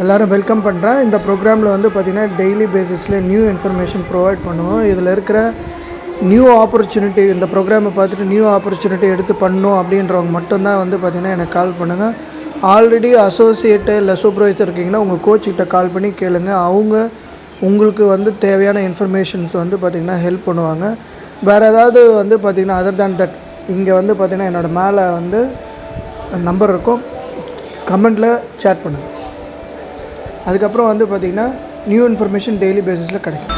எல்லோரும் வெல்கம் பண்ணுறேன். இந்த ப்ரோக்ராமில் வந்து பார்த்திங்கன்னா டெய்லி பேசிஸில் நியூ இன்ஃபர்மேஷன் ப்ரொவைட் பண்ணுவோம். இதில் இருக்கிற நியூ ஆப்பர்ச்சுனிட்டி, இந்த ப்ரோக்ராமை பார்த்துட்டு நியூ ஆப்பர்ச்சுனிட்டி எடுத்து பண்ணணும் அப்படின்றவங்க மட்டும்தான் வந்து பார்த்திங்கன்னா எனக்கு கால் பண்ணுங்கள். ஆல்ரெடி அசோசியேட்டு இல்லை சூப்பர்வைசர் இருக்கீங்கன்னா உங்கள் கோச்சிக்கிட்ட கால் பண்ணி கேளுங்க. அவங்க உங்களுக்கு வந்து தேவையான இன்ஃபர்மேஷன்ஸ் வந்து பார்த்திங்கன்னா ஹெல்ப் பண்ணுவாங்க. வேறு ஏதாவது வந்து பார்த்திங்கன்னா அதர் தேன் தட் இங்கே வந்து பார்த்திங்கன்னா என்னோடய மேலே வந்து நம்பர் இருக்கும், கமெண்ட்டில் சேட் பண்ணுங்கள். அதுக்கப்புறம் வந்து பார்த்திங்கன்னா நியூ இன்ஃபர்மேஷன் டெய்லி பேசிஸில் கிடைக்கும்.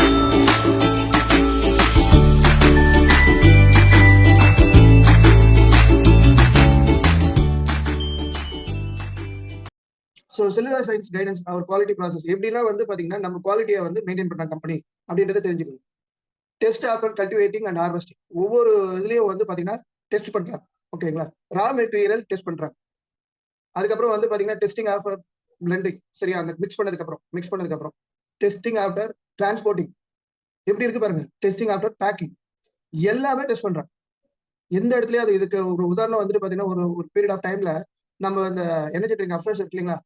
ஸோ செல்லுலார் சயின்ஸ் கைடன்ஸ் அவர் குவாலிட்டி ப்ராசஸ் எப்படிலாம் வந்து பார்த்தீங்கன்னா நம்ம குவாலிட்டியை வந்து மெயின்டைன் பண்ணுற கம்பெனி அப்படின்றத தெரிஞ்சுக்கணும். Test after cultivating and harvesting ஒவ்வொரு இதுலேயும் வந்து பார்த்தீங்கன்னா டெஸ்ட் பண்ணுறாங்க. ஓகேங்களா, ரா மெட்டீரியல் டெஸ்ட் பண்ணுறாங்க. அதுக்கப்புறம் வந்து பார்த்தீங்கன்னா டெஸ்டிங் ஆஃப்டர் பிளெண்டிங், சரியா, அந்த மிக்ஸ் பண்ணதுக்கப்புறம் டெஸ்டிங் ஆஃப்டர் டிரான்ஸ்போர்ட்டிங் எப்படி இருக்கு பாருங்க, டெஸ்டிங் ஆஃப்டர் பேக்கிங், எல்லாமே டெஸ்ட் பண்றாங்க. எந்த இடத்துலயும் அது இதுக்கு ஒரு உதாரணம் வந்துட்டு பாத்தீங்கன்னா ஒரு பீரியட் ஆஃப் டைம்ல நம்ம அந்த எனர்ஜி ட்ரிங்க் அஃப்ரெஷ் இருக்கு இல்லைங்களா,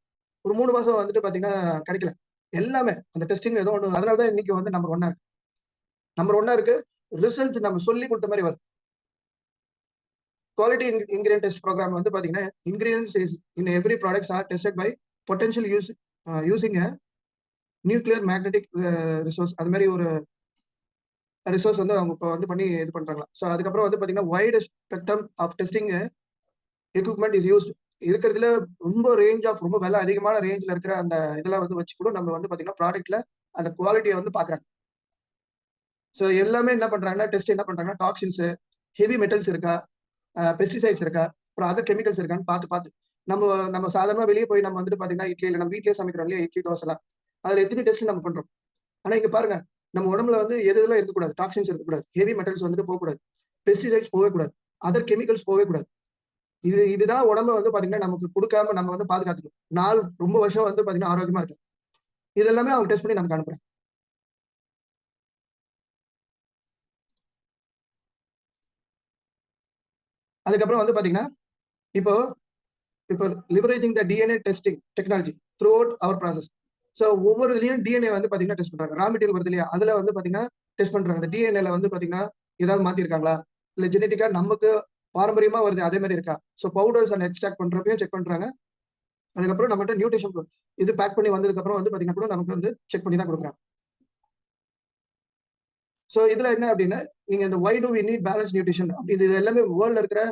ஒரு 3 மாசம் வந்துட்டு பாத்தீங்கன்னா கிடைக்கல. எல்லாமே அந்த டெஸ்டிங் ஏதோ ஒன்று, அதனாலதான் இன்னைக்கு வந்து நம்பர் ஒன்னா இருக்கு. ரிசல்ட் நம்ம சொல்லி கொடுத்த மாதிரி வருது. குவாலிட்டி இன்கிரியன்ட் டெஸ்ட் ப்ரோக்ராம் வந்து பாத்தீங்கன்னா ingredients in every products are tested by potential using nuclear magnetic resource. அது மாதிரி ஒரு ரிசோர்ஸ் வந்து அவங்க இப்போ வந்து பண்ணி இது பண்றாங்களா. ஸோ அதுக்கப்புறம் வந்து பாத்தீங்கன்னா wide spectrum of testing equipment is used. இருக்கிறதுல ரொம்ப விலை அதிகமான ரேஞ்சில் இருக்கிற அந்த இதெல்லாம் வந்து வச்சு கூட நம்ம வந்து பாத்தீங்கன்னா ப்ராடக்ட்ல அந்த குவாலிட்டியை வந்து பாக்குறாங்க. ஸோ எல்லாமே என்ன பண்றாங்கன்னா டெஸ்ட் என்ன பண்றாங்கன்னா டாக்ஸின்ஸ், ஹெவி மெட்டல்ஸ் இருக்கா, பெஸ்டிசைட்ஸ் இருக்கா, அப்புறம் அதர் கெமிக்கல்ஸ் இருக்கான்னு பார்த்து நம்ம சாதாரணமா வெளியே போய் நம்ம வந்துட்டு பாத்தீங்கன்னா இட்லி இல்லை நம்ம வீட்லயே சமைக்கிறோம் இல்லையா, இட்லி தோசைலாம், அதுல எத்தனை டெஸ்ட் நம்ம பண்றோம். ஆனா இங்க பாருங்க, நம்ம உடம்புல வந்து எதுலாம் இருக்கக்கூடாது, டாக்ஸின்ஸ் இருக்கக்கூடாது, ஹெவி மெட்டல்ஸ் வந்துட்டு போகக்கூடாது, பெஸ்டிசைட்ஸ் போகவே கூடாது, அதர் கெமிக்கல்ஸ் போகவே கூடாது. இதுதான் உடம்ப வந்து பாத்தீங்கன்னா நமக்கு கொடுக்காம நம்ம வந்து பாதுகாத்துக்கணும். ரொம்ப வருஷம் வந்து பாத்தீங்கன்னா ஆரோக்கியமா இருக்கு. இதெல்லாமே அவங்க டெஸ்ட் பண்ணி நமக்கு அனுப்புறாங்க. அதுக்கப்புறம் வந்து பாத்தீங்கன்னா இப்போ இப்போ leveraging the DNA testing technology throughout our process. So ஒவ்வொரு இதுலயும் டிஎன்ஏ வந்து பாத்தீங்கன்னா டெஸ்ட் பண்றாங்க. ரா மெட்டீரியல் வருது இல்லையா, அதுல வந்து பாத்தீங்கன்னா டெஸ்ட் பண்றாங்க. இந்த டிஎன்ஏல வந்து பாத்தீங்கன்னா ஏதாவது மாத்திருக்காங்களா, இல்ல ஜெனட்டிக்கா நமக்கு பாரம்பரியமா வருது அதே மாதிரி இருக்கா. ஸோ பவுடர்ஸ் அண்ட் எக்ஸ்ட்ராக்ட் பண்றப்பையும் செக் பண்றாங்க. அதுக்கப்புறம் நம்மகிட்ட நியூட்ரிஷன் இது பேக் பண்ணி வந்ததுக்கு அப்புறம் வந்து பாத்தீங்கன்னா கூட நமக்கு வந்து செக் பண்ணி தான் கொடுக்குறாங்க. ஸோ இதுல என்ன அப்படின்னா, நீங்க இந்த why do we need balance nutrition இது எல்லாமே வேர்ல்ட்ல இருக்கிற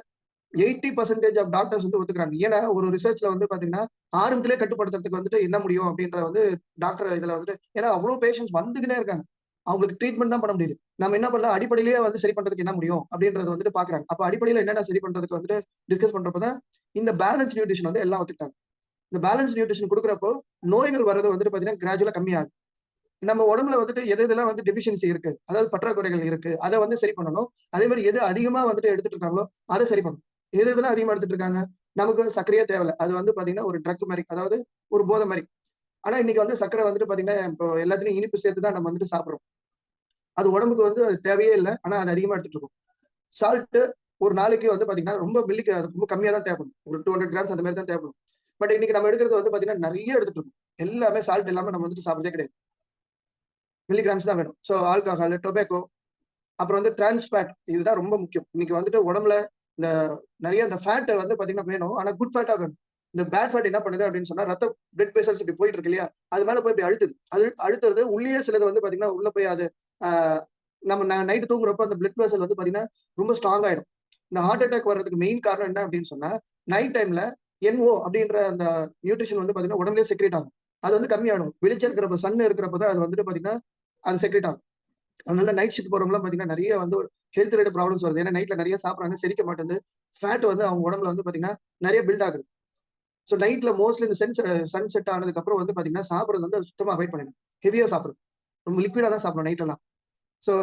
80% ஆஃப் டாக்டர்ஸ் வந்து ஒத்துக்கிறாங்க. ஏன்னா ஒரு ரிசர்ச்ல வந்து பாத்தீங்கன்னா ஆரம்பத்திலே கட்டுப்படுத்துறதுக்கு வந்துட்டு என்ன முடியும் அப்படின்ற வந்து டாக்டர் இதுல வந்துட்டு, ஏன்னா அவ்வளவு பேஷண்ட்ஸ் வந்துகிட்டே இருக்காங்க, அவங்களுக்கு ட்ரீட்மெண்ட் தான் பண்ண முடியுது. நம்ம என்ன பண்ணலாம், அடிப்படையிலேயே வந்து சரி பண்றதுக்கு என்ன முடியும் அப்படின்றது வந்துட்டு பாக்குறாங்க. அப்ப அடிப்படையில என்னென்ன சரி பண்றதுக்கு வந்துட்டு டிஸ்கஸ் பண்றப்பதான் இந்த பேலன்ஸ் நியூட்ரிஷன் வந்து எல்லாம் ஒத்துக்கிட்டாங்க. இந்த பேலன்ஸ் நியூட்ரிஷன் கொடுக்குறப்போ நோய்கள் வர்றது வந்துட்டு பாத்தீங்கன்னா கிராஜுவலா கம்மியாகும். நம்ம உடம்புல வந்துட்டு எது இதெல்லாம் வந்து டெபிஷியன்சி இருக்கு, அதாவது பற்றாக்குறைகள் இருக்கு, அதை வந்து சரி பண்ணணும். அதே மாதிரி எது அதிகமா வந்துட்டு எடுத்துட்டு இருக்காங்களோ அதை சரி பண்ணணும். எது இதெல்லாம் அதிகமா எடுத்துட்டு இருக்காங்க, நமக்கு சர்க்கரையே தேவையில்ல, அது வந்து பாத்தீங்கன்னா ஒரு ட்ரக் மாதிரி, அதாவது ஒரு போதை மாதிரி. ஆனா இன்னைக்கு வந்து சர்க்கரை வந்துட்டு பாத்தீங்கன்னா இப்போ எல்லாத்துலயும் இனிப்பு சேர்த்து தான் நம்ம வந்துட்டு சாப்பிடுறோம். அது உடம்புக்கு வந்து அது தேவையே இல்லை, ஆனா அது அதிகமா எடுத்துட்டு இருக்கோம். சால்ட் ஒரு நாளைக்கு வந்து பாத்தீங்கன்னா ரொம்ப மில்லிக்கு அது ரொம்ப கம்மியா தான் தேவைப்படும், ஒரு 200 கிராம்ஸ் அந்த மாதிரி தான் தேவைப்படும். பட் இன்னைக்கு நம்ம எடுக்கிறது வந்து பாத்தீங்கன்னா நிறைய எடுத்துட்டு இருக்கோம். எல்லாமே சால்ட் இல்லாம நம்ம வந்துட்டு சாப்பிடவே கிடையாது, மில்லிகிராம்ஸ் தான் வேணும். ஸோ ஆல்கஹால், டொபேக்கோ, அப்புறம் வந்து டிரான்ஸ் ஃபேட், இதுதான் ரொம்ப முக்கியம். இன்னைக்கு வந்துட்டு உடம்புல இந்த நிறைய இந்த ஃபேட் வந்து பாத்தீங்கன்னா வேணும், ஆனா குட் ஃபேட்டா வேணும். இந்த பேட் ஃபேட் என்ன பண்ணுது அப்படின்னு சொன்னா, ரத்த பிளட் வெசல்ஸ் இப்படி போயிட்டு இருக்கு இல்லையா, அது மேல போய் இப்படி அழுத்துது. அது அழுத்துறது உள்ளே சிலது வந்து பாத்தீங்கன்னா உள்ள போய் அது ஆஹ் நம்ம நைட்டு தூங்குறப்ப அந்த பிளட் வெசல் வந்து பாத்தீங்கன்னா ரொம்ப ஸ்ட்ராங் ஆயிடும். இந்த ஹார்ட் அட்டாக் வர்றதுக்கு மெயின் காரணம் என்ன அப்படின்னு சொன்னா, நைட் டைம்ல NO அப்படின்ற அந்த நியூட்ரிஷன் வந்து பாத்தீங்கன்னா உடம்புலயே செக்ரேட் ஆகும். அது வந்து கம்மியாயிடும். வெளிச்சம் இருக்கிறப்ப, சன் இருக்கிறப்பதான் அது வந்துட்டு பாத்தீங்கன்னா அது செக்ரேட் ஆகும். அதனால நைட் ஷிஃப்ட் போறவங்கலாம் பாத்தீங்கன்னா நிறைய வந்து ஹெல்த் ரிலேட்டட் ப்ராப்ளம்ஸ் வருது. ஏன்னா நைட்ல நிறைய சாப்பிடுறாங்க, செரிக்க மாட்டேங்குது. ஃபேட் வந்து அவங்க உடம்புல வந்து பாத்தீங்கன்னா நிறைய பில்ட் ஆகுது. ஸோ நைட்ல மோஸ்ட்லி இந்த சன் செட் ஆனதுக்கு அப்புறம் வந்து பாத்தீங்கன்னா சாப்பிடுறது வந்து சுத்தமா அவாய்ட் பண்ணிடணும். ஹெவியா சாப்பிடணும், ரொம்ப லிக்விடா தான் சாப்பிடணும் நைட் எல்லாம். ஸோ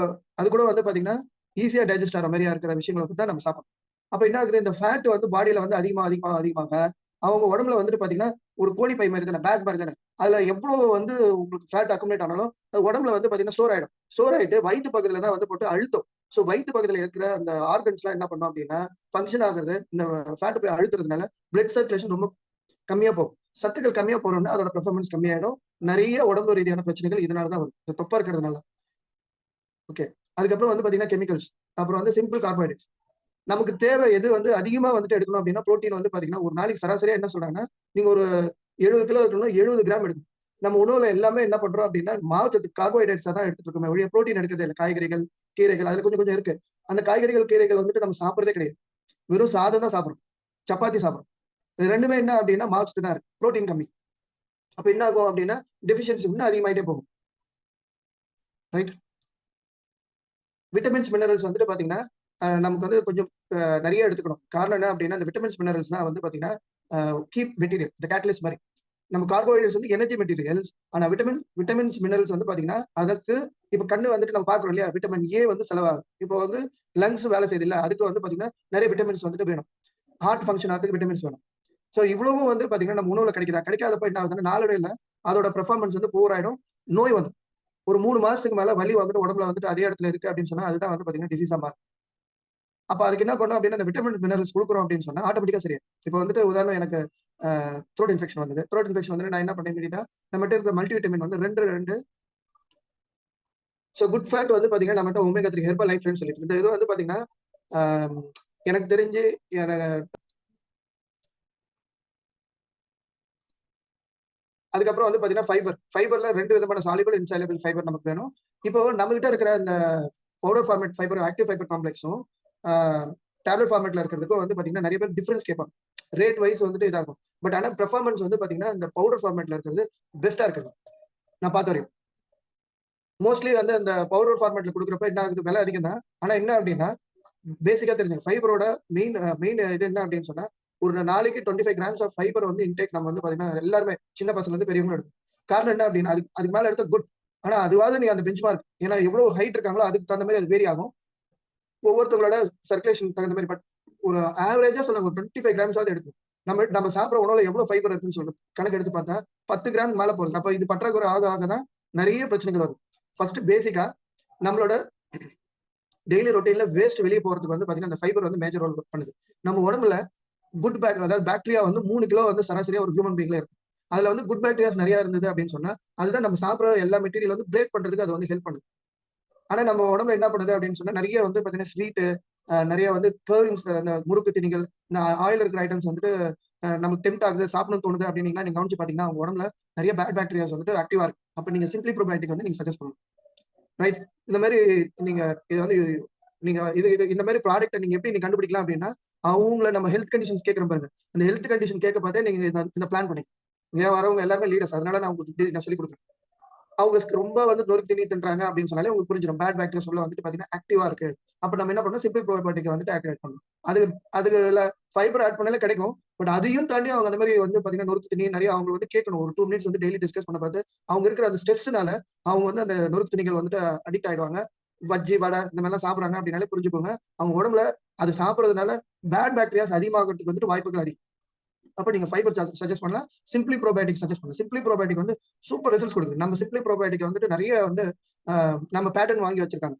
அது கூட வந்து பாத்தீங்கன்னா ஈஸியா டைஜஸ்ட் ஆகிற மாதிரியா இருக்கிற விஷயங்களை வந்து தான் நம்ம சாப்பிடணும். அப்ப என்ன ஆகுது, இந்த ஃபேட் வந்து பாடியில வந்து அதிகமாக அவங்க உடம்புல வந்துட்டு பாத்தீங்கன்னா ஒரு கோணி பை மாதிரி தானே, பேக் மாதிரி தானே. அதுல எவ்வளவு வந்து உங்களுக்கு ஃபேட் அக்குமுலேட் ஆனாலும் அது உடம்புல வந்து பாத்தீங்கன்னா ஸ்டோர் ஆயிடும். ஸ்டோர் ஆயிட்டு வயிற்று பக்கத்துல தான் வந்து போட்டு அழுத்தம். ஸோ வயிற்று பக்கத்துல இருக்கிற அந்த ஆர்கன்ஸ் எல்லாம் என்ன பண்ணும் அப்படின்னா ஃபங்க்ஷன் ஆகுறது, இந்த ஃபேட் போய் அழுத்துறதுனால பிளட் சர்க்குலேஷன் ரொம்ப கம்மியா போகும். சத்துக்கள் கம்மியா போறோம்னா அதோட பெர்ஃபார்மன்ஸ் கம்மியாயிடும். நிறைய உடம்பு ரீதியான பிரச்சனைகள் இதனால தான் வரும். இந்த தொப்பை இருக்கிறதுனால. ஓகே. அதுக்கப்புறம் வந்து பார்த்தீங்கன்னா கெமிக்கல்ஸ். அப்புறம் வந்து சிம்பிள் கார்போஹைட்ரேட்ஸ். நமக்கு தேவை எது வந்து அதிகமா வந்துட்டு எடுக்கணும் அப்படின்னா, புரோட்டீன் வந்து பார்த்தீங்கன்னா, ஒரு நாளைக்கு சராசரியா என்ன சொல்றாங்கன்னா, நீங்க ஒரு 70 கிலோ இருக்கணும்னா 70 கிராம் எடுக்கணும். நம்ம உணவுல எல்லாமே என்ன பண்றோம் அப்படின்னா, மாவுச்சத்து கார்போஹைட்ரேட்ஸா தான் எடுத்துட்டு இருக்கோமே ஒழிய புரோட்டீன் எடுக்கிறதே இல்ல. காய்கறிகள், கீரைகள் அதுல கொஞ்சம் கொஞ்சம் இருக்கு. அந்த காய்கறிகள், கீரைகள் வந்துட்டு நம்ம சாப்பிடுறதே கிடையாது. வெறும் சாதம் தான் சாப்பிடுறோம். சப்பாத்தி சாப்பிடுறோம். இது 2மே என்ன அப்படின்னா மாவுச்சத்து தான் இருக்கு. புரோட்டீன் கம்மி. அப்ப என்ன ஆகும் அப்படின்னா, டெஃபிஷியன்சி இன்னும் அதிகமாயிட்டே போகும். ரைட்? விட்டமின்ஸ், மினரல்ஸ் வந்துட்டு பார்த்தீங்கன்னா, நமக்கு வந்து கொஞ்சம் நெறைய எடுத்துக்கணும். காரணம் என்ன அப்டின்னா, இந்த விட்டமின்ஸ், மினரல்ஸ் தான் வந்து பார்த்தீங்கன்னா, கீப் மெட்டீரியல். இந்த கேட்டலிஸ்ட் மாரி. நம்ம கார்போஹைட்ரேட்ஸ் வந்து எனர்ஜி மெட்டீரியல்ஸ். ஆனா விட்டமின்ஸ், மினரல்ஸ் வந்து பார்த்தீங்கன்னா, அதற்கு இப்ப கண்ணு வந்துட்டு நம்ம பார்க்குறோம் இல்லையா? விட்டமின் ஏ வந்து செலவாகும். இப்போ வந்து லங்ஸ் வேலை செய்யுதுல்ல, அதுக்கு வந்து பார்த்தீங்கன்னா, நெறைய விட்டமின்ஸ் வந்துட்டு வேணும். ஹார்ட் ஃபங்ஷன் ஆகுறதுக்கு விட்டமின்ஸ் வேணும். சோ இவ்வளவும் வந்து பார்த்தீங்கன்னா, நம்ம உணவுல கிடைக்குதா? கிடைக்காதப்ப என்ன ஆகுதுன்னா, நாளடைவில அதோட பெர்ஃபார்மன்ஸ் வந்து புவர் ஆயிடும். நோய் வந்துரும். ஒரு 3 மாசத்துக்கு மேல வலி வந்துட்டு உடம்புல வந்துட்டு அதே இடத்துல இருக்கு அப்டின்னு சொன்னா, அதுதான் வந்து பார்த்தீங்கன்னா டிசீஸா மாறும். அப்ப அதுக்கு என்ன பண்ணும் அப்டின்னா, அந்த விட்டமின், மினரல்ஸ் குடுக்குறோம் அப்டின்னு சொன்னா, ஆட்டோமேட்டிக்கா சரியாயிடும். இப்ப வந்துட்டு உதாரணம் எனக்கு த்ரோட் இன்ஃபெக்ஷன் வந்தது. த்ரோட் இன்ஃபெக்ஷன் வந்து நான் என்ன பண்ணேன் இம்மீடியட்டா, நம்மட்ட இருக்கிற மல்டி விட்டமின் வந்து 2 குட் ஃபேட் வந்து பாத்தீங்கன்னா, நம்மட்ட ஒமேகா 3 ஹெர்பல் லைஃப்ன்னு சொல்லிட்டு. இந்த இது வந்து பாத்தீங்கன்னா, அ எனக்கு தெரிஞ்சு என அதுக்கப்புறம் வந்து பாத்தீங்கன்னா ஃபைபர். ஃபைபர்ல 2 விதமான சாலிபிள், இன்சாலிபிள் ஃபைபர் நமக்கு வேணும். இப்போ நம்மகிட்ட இருக்கிற இந்த powder format fibre, active fibre காம்ப்ளெக்ஸும், அ டேப்லெட் ஃபார்மேட்ல இருக்கிறதுக்கும் வந்து பாத்தீங்கன்னா, நெறைய பேர் டிஃபரன்ஸ் கேட்பாங்க. ரேட் வைஸ் வந்துட்டு இதாகும். பட் ஆனா பெர்ஃபார்மன்ஸ் வந்து பாத்தீங்கன்னா, இந்த பவுடர் ஃபார்மேட்ல இருக்கிறது பெஸ்ட்டா இருக்குது. நான் பார்த்த வரையும். மோஸ்ட்லி வந்து அந்த பவுடர் ஃபார்மேட்ல குடுக்குறப்ப என்ன ஆகுது? விலை அதிகம் தான். ஆனா என்ன அப்டின்னா, பேசிக்கா தெரிஞ்சுங்க. ஃபைபரோட மெயின் இது என்ன அப்டின்னு சொன்னா, ஒரு நாளைக்கு 25 கிராம்ஸ் ஆஃப் ஃபைபர் வந்து இன்டேக் நம்ம வந்து பாத்தீங்கன்னா, எல்லாருமே சின்ன பசங்கலருந்து பெரியவங்களும் எடுக்கணும். காரணம் என்ன அப்டின்னா, அதுக்கு மேல எடுத்தா குட். ஆனா அதுவாவது நீ அந்த பெஞ்ச் மார்க். ஏன்னா எவ்வளவு ஹைட் இருக்காங்களோ அதுக்கு தகுந்த மாரி அது வேரி ஆகும். ஒவ்வொருத்தவங்களோட சர்க்குலேஷன் தகுந்த மாரி. பட் ஒரு ஆவரேஜா சொல்லுங்க. ஒரு 25 கிராம்ஸாவது எடுக்கணும். நம்ம நம்ம சாப்பிடுற உணவுல எவ்வளவு ஃபைபர் இருக்குன்னு சொல்றது. கணக்கு எடுத்து பார்த்தா 10 கிராம் மேல போகுது. அப்ப இது பற்றாக்குறை ஆக ஆக தான் நெறைய பிரச்சனைகள் வருது. ஃபர்ஸ்ட் பேசிக்கா நம்மளோட டெய்லி ரொட்டீன்ல வேஸ்ட் வெளிய போறதுக்கு வந்து பாத்தீங்கன்னா, அந்த ஃபைபர் வந்து மேஜர் ரோல் பண்ணுது. நம்ம உடம்புல அதாவது பாக்டீரியா வந்து 3 கிலோ வந்து சராசரியா ஒரு ஹியூமன் பீயிங்ல இருக்கு. அதுல வந்து குட் பாக்டீரியாஸ் நெறைய இருந்தது அப்படின்னு சொன்னா, அதுதான் நம்ம சாப்பிடுற எல்லா மெட்டீரியல் வந்து பிரேக் பண்றதுக்கு அது வந்து ஹெல்ப் பண்ணுது. ஆனா நம்ம உடம்புல என்ன பண்ணுது அப்படின்னு சொன்னா, நெறைய வந்து பாத்தீங்கன்னா ஸ்வீட், நெறைய வந்து கர்விங்ஸ், அந்த முறுக்கு தீனிகள், இந்த ஆயில் இருக்கிற ஐட்டம்ஸ் வந்துட்டு நமக்கு டெம்ப்ட் ஆகுது, சாப்பிடணும்னு தோணுது அப்படின்னீங்கன்னா, நீங்க கவனிச்சு பாத்தீங்கன்னா, உங்க உடம்புல நெறைய பேட் பாக்டீரியாஸ் வந்துட்டு ஆக்டிவா இருக்கு. அப்ப நீங்க சிம்ப்ளி ப்ரோபயோடிக் வந்து நீங்க சஜெஸ்ட் பண்ணலாம். ரைட். இந்த மாரி நீங்க இது வந்து நீங்க இது இது இந்த மாரி ப்ராடக்ட்ட நீங்க எப்படி கண்டுபிடிக்கலாம் அப்படின்னா, அவங்கள நம்ம ஹெல்த் கண்டிஷன்ஸ் கேட்கிறோம் பாருங்க. அந்த ஹெல்த் கண்டிஷன் கேட்க பார்த்தே நீங்க இந்த பிளான் பண்ணி. இங்க வரவங்க எல்லாருமே லீடர்ஸ். அதனால நான் உங்களுக்கு நான் சொல்லிக் குடுக்குறேன். அவங்க ரொம்ப வந்து நொறுக்கு தீனி தின்றாங்க அப்படின்னு சொன்னாலே உங்களுக்கு புரிஞ்சிடும். பேட் பாக்டீரியாஸ் உள்ள வந்துட்டு பார்த்தீங்கன்னா, ஆக்டிவா இருக்கு. அப்ப நம்ம என்ன பண்ணணும்? சிம்பிள் ப்ரோபயோடிக்க வந்துட்டு ஆக்டிவேட் பண்ணணும். அது அதுல ஃபைபர் ஆட் பண்ணாலே கிடைக்கும். பட் அதையும் தாண்டி அவங்க அந்த மாரி வந்து பார்த்தீங்கன்னா, நொறுக்கு தீனி நெறைய அவங்க வந்து கேட்கணும். ஒரு 2 மினிட்ஸ் வந்து டெய்லி டிஸ்கஸ் பண்ண பார்த்து, அவங்க இருக்கிற அந்த ஸ்ட்ரெஸ்னால அவங்க வந்து அந்த நொறுக்கு தீனிகள் வந்துட்டு அடிக்ட் ஆயிடுவாங்க. பஜ்ஜி, வடை இந்த மாரிலாம் சாப்பிடுறாங்க அப்படின்னாலே புரிஞ்சுக்கோங்க. அவங்க உடம்புல அது சாப்பிடுறதுனால பேட் பாக்டீரியாஸ் அதிகமாகறதுக்கு வந்துட்டு வாய்ப்புகள் அதிகம். அப்ப நீங்க ஃபைபர் சஜெஸ்ட் பண்ணலாம். சிம்ப்ளி ப்ரோபயோடிக் சஜெஸ்ட் பண்ணலாம். சிம்ப்ளி ப்ரோபயோடிக் வந்து சூப்பர் ரிசல்ட்ஸ் குடுக்குது. நம்ம சிம்ப்ளி ப்ரோபயோடிக் வந்துட்டு நெறைய வந்து அ நம்ம பேட்டர்ன் வாங்கி வச்சிருக்காங்க.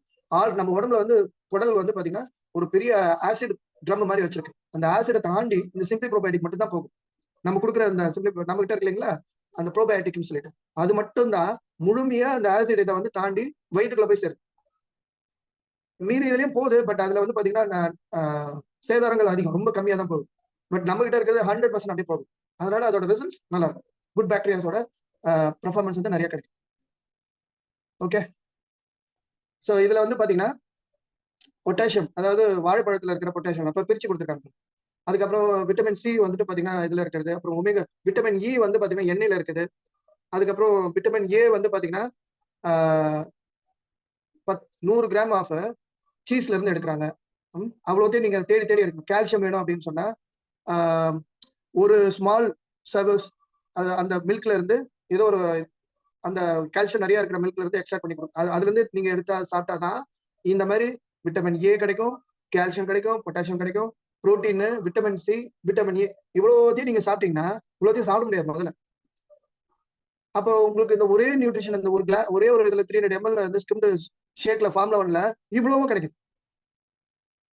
நம்ம உடம்புல வந்து குடல் வந்து பாத்தீங்கன்னா, ஒரு பெரிய ஆசிட் ட்ரம் மாரி வச்சிருக்கு. அந்த ஆசிட தாண்டி இந்த சிம்ப்ளி ப்ரோபயோடிக் மட்டும் தான் போகும். நம்ம குடுக்குற அந்த நம்ம கிட்ட இருக்கு இல்லைங்களா? அந்த ப்ரோபயோடிக்ன்னு சொல்லிட்டு. அது மட்டும் தான் முழுமையா அந்த ஆசிட் இத வந்து தாண்டி வயித்துக்குள்ள போய் சேருது. மீதி இதுலயும் போகுது. பட் அதுல வந்து பாத்தீங்கன்னா, அ சேதாரங்கள் அதிகம். ரொம்ப கம்மியா தான் போகுது. பட் நம்ம கிட்ட இருக்கிறது 100% அப்படியே போகுது. அதனால அதோட ரிசல்ட்ஸ் நல்லா இருக்கும். குட் பாக்டீரியாஸோட பெர்ஃபார்மன்ஸ் வந்து நெறைய கிடைக்கும். ஓகே. சோ இதுல வந்து பாத்தீங்கன்னா, பொட்டாசியம் அதாவது வாழைப்பழத்துல இருக்கிற பொட்டாசியம் அப்ப பிரிச்சு குடுத்துருக்காங்க. அதுக்கப்புறம் விட்டமின் சி வந்துட்டு பாத்தீங்கன்னா, இதுல இருக்கிறது. அப்புறம் விட்டமின் இ வந்து பாத்தீங்கன்னா, எண்ணெயில இருக்குது. அதுக்கப்புறம் விட்டமின் ஏ வந்து பாத்தீங்கன்னா, ஆ 100 கிராம் ஆஃப் சீஸ்ல இருந்து எடுக்குறாங்க. அவ்வளோத்தையும் நீங்க தேடி தேடி எடுக்கணும். கால்சியம் வேணும் அப்படின்னு சொன்னா, ஆ ஒரு ஸ்மால் சர்வஸ் அந்த மில்க்ல இருந்து ஏதோ ஒரு அந்த கால்சியம் நெறைய இருக்கிற மில்க்ல இருந்து எக்ஸ்ட்ராக்ட் பண்ணி குடுக்கும். அதுலருந்து நீங்க எடுத்தா சாப்பிட்டா தான், இந்த மாரி விட்டமின் ஏ கிடைக்கும், கால்சியம் கிடைக்கும், பொட்டாசியம் கிடைக்கும், protein, vitamin C, vitamin A இவ்வளோத்தையும் நீங்க சாப்பிட்டீங்கன்னா, இவ்வளோத்தையும் சாப்பிட முடியாது முதல்ல. அப்போ உங்களுக்கு இந்த ஒரே நியூட்ரிஷன் இந்த ஒரே ஒரு இதுல 300 எம்எல் வந்து ஸ்கிம்டு ஷேக்ல ஃபார்முலா 1ல இவ்வளவும் கிடைக்குது.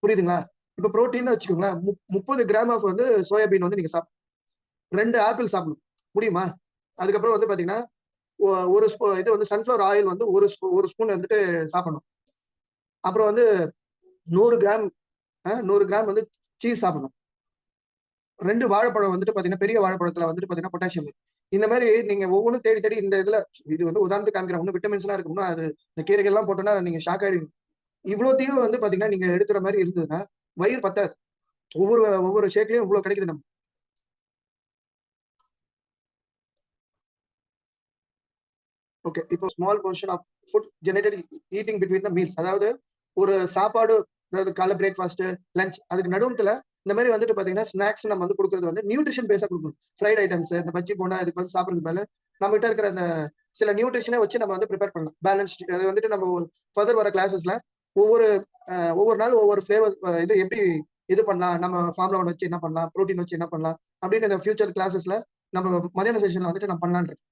புரியுதுங்களா? இப்ப புரோட்டீன்னு வச்சுக்கோங்களேன். 30 கிராம் ஆஃப் வந்து சோயா பீன் வந்து நீங்க 2 ஆப்பிள் சாப்பிடணும். முடியுமா? அதுக்கப்புறம் வந்து பார்த்தீங்கன்னா, ஒரு இது வந்து சன்ஃப்ளவர் ஆயில் வந்து ஒரு ஸ்பூன் வந்துட்டு சாப்பிடணும். அப்புறம் வந்து 100 கிராம் 100 கிராம் வந்து சீஸ் சாப்பிடணும். 2 வாழைப்பழம் வந்துட்டு பார்த்தீங்கன்னா, பெரிய வாழைப்பழத்தில வந்துட்டு பார்த்தீங்கன்னா, பொட்டாசியம் இருக்கு. இந்த மாரி நீங்க ஒவ்வொன்னும் தேடி, தேடி இந்த இதுல இது வந்து உதாரணத்துக்கு காமிக்கிறேன். இன்னும் விட்டமின்ஸ்லாம் இருக்கு. இன்னும் அது இந்த கீரைகள்லாம் போட்டோம்னா நீங்க ஷாக் ஆயிடுவீங்க. இவ்வளோத்தையும் வந்து பார்த்தீங்கன்னா, நீங்க எடுக்கிற மாரி இருந்ததுன்னா, வயிறு பத்தாது. ஒவ்வொரு ஒவ்வொரு ஷேக்லயும் இவ்வளோ கிடைக்குது நமக்கு. ஓகே. இப்போ small portion of food generated eating between the meals. அதாவது ஒரு சாப்பாடு அதாவது காலைல பிரேக்ஃபாஸ்ட், லஞ்ச் அதுக்கு நடுவுல இந்த மாரி வந்துட்டு பார்த்தீங்கன்னா, ஸ்நாக்ஸ் நம்ம வந்து குடுக்குறது வந்து நியூட்ரிஷன் பேஸா குடுக்கணும். ஃப்ரைட் ஐட்டம்ஸ் இந்த பஜ்ஜி, போண்டா இதுக்கு வந்து சாப்பிடுறதுக்கு பதிலா, நம்மகிட்ட இருக்கிற அந்த சில நியூட்ரிஷன வச்சு நம்ம வந்து பிரிப்பேர் பண்ணலாம். பேலன்ஸ்டு அது வந்துட்டு நம்ம ஃபர்தர் வர கிளாஸஸ்ல ஒவ்வொரு ஒவ்வொரு நாள் ஒவ்வொரு ஃப்ளேவர் இது எப்படி இது பண்ணலாம், நம்ம ஃபார்முலா 1 வச்சு என்ன பண்ணலாம், புரோட்டீன் வச்சு என்ன பண்ணலாம், அப்படின்னு இந்த ஃபியூச்சர் கிளாஸஸ்ல நம்ம மதியான செஷன்ல வந்துட்டு நான் பண்ணலான்னு இருக்கேன்.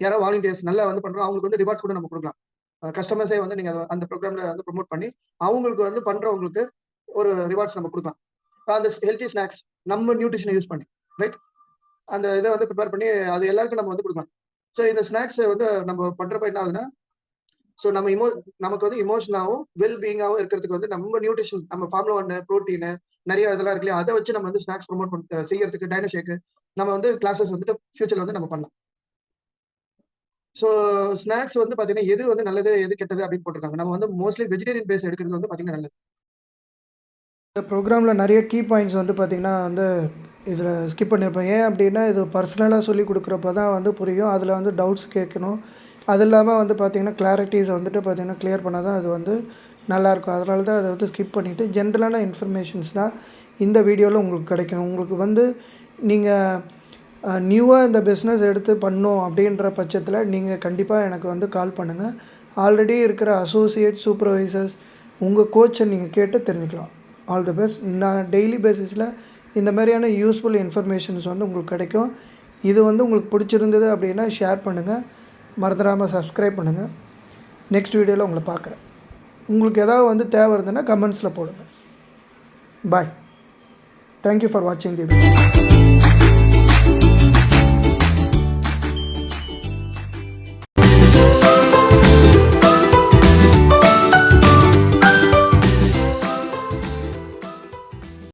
யாரோ வாலண்டியர்ஸ் நல்லா வந்து பண்றோம். அவங்களுக்கு வந்து ரிவார்ட்ஸ் கூட நம்ம குடுக்கலாம். கஸ்டமர்ஸே வந்து நீங்க அந்த புரோகிராம்ல வந்து ப்ரமோட் பண்ணி, அவங்களுக்கு வந்து பண்றவங்களுக்கு ஒரு ரிவார்ட்ஸ் நம்ம குடுக்கலாம். அந்த ஹெல்த்தி ஸ்நாக்ஸ் நம்ம நியூட்ரிஷன யூஸ் பண்ணி, ரைட்? அந்த இத வந்து பிரிப்பேர் பண்ணி அது எல்லாருக்கும் நம்ம வந்து குடுக்கலாம். ஸோ இந்த ஸ்நாக்ஸ் வந்து நம்ம பண்றப்ப என்ன ஆகுதுன்னா, ஸோ நமக்கு வந்து எமோஷனாவும், வெல் பீயிங்காவும் இருக்கிறதுக்கு வந்து நம்ம நியூட்ரிஷன் நம்ம ஃபார்முலா 1 புரோட்டீனு நெறைய இதெல்லாம் இருக்கு இல்லையா? அத வச்சு நம்ம வந்து ஸ்நாக்ஸ் ப்ரமோட் செய்யறதுக்கு டைனோ ஷேக் நம்ம வந்து கிளாஸஸ் வந்துட்டு ஃபியூச்சர்ல வந்து நம்ம பண்ணலாம். ஸோ ஸ்நாக்ஸ் வந்து பார்த்தீங்கன்னா, எது வந்து நல்லது, எது கெட்டது அப்படின்னு போட்டுருக்காங்க. நம்ம வந்து மோஸ்ட்லி வெஜிடேரியன் பேஸ் எடுக்கிறது வந்து பார்த்தீங்கன்னா நல்லது. இந்த ப்ரோக்ராமில நெறைய கீ பாயிண்ட்ஸ் வந்து பார்த்தீங்கன்னா வந்து, இதில ஸ்கிப் பண்ணியிருப்பேன். ஏன் அப்டின்னா, இது பர்சனலா சொல்லிக் குடுக்குறப்ப தான் வந்து புரியும். அதில வந்து டவுட்ஸ் கேட்கணும். அது இல்லாம வந்து பார்த்தீங்கன்னா, கிளாரிட்டீஸ வந்துட்டு பார்த்தீங்கன்னா, கிளியர் பண்ணா தான் அது வந்து நல்லாயிருக்கும். அதனால தான் அத வந்து ஸ்கிப் பண்ணிட்டு, ஜென்ரலான இன்ஃபர்மேஷன்ஸ் தான் இந்த வீடியோல உங்களுக்கு கிடைக்கும். உங்களுக்கு வந்து நீங்க நியூவா இந்த பிஸ்னஸ் எடுத்து பண்ணணும் அப்படின்ற பட்சத்தில, நீங்க கண்டிப்பா எனக்கு வந்து கால் பண்ணுங்க. ஆல்ரெடி இருக்கிற அசோசியேட், சூப்பர்வைசர்ஸ் உங்க கோச்ச நீங்க கேட்டு தெரிஞ்சுக்கலாம். All the best. நான் டெய்லி பேசிஸ்ல இந்த மாரியான யூஸ்ஃபுல் இன்ஃபர்மேஷன்ஸ் வந்து உங்களுக்கு கிடைக்கும். இது வந்து உங்களுக்கு பிடிச்சிருந்தது அப்படின்னா ஷேர் பண்ணுங்க. மறந்துடாம சப்ஸ்கிரைப் பண்ணுங்க. நெக்ஸ்ட் வீடியோல உங்கள பார்க்குறேன். உங்களுக்கு ஏதாவது வந்து தேவை இருந்ததுன்னா கமெண்ட்ஸ்ல போடுங்க. பாய். தேங்க் யூ ஃபார் வாட்சிங் தி வீடியோ.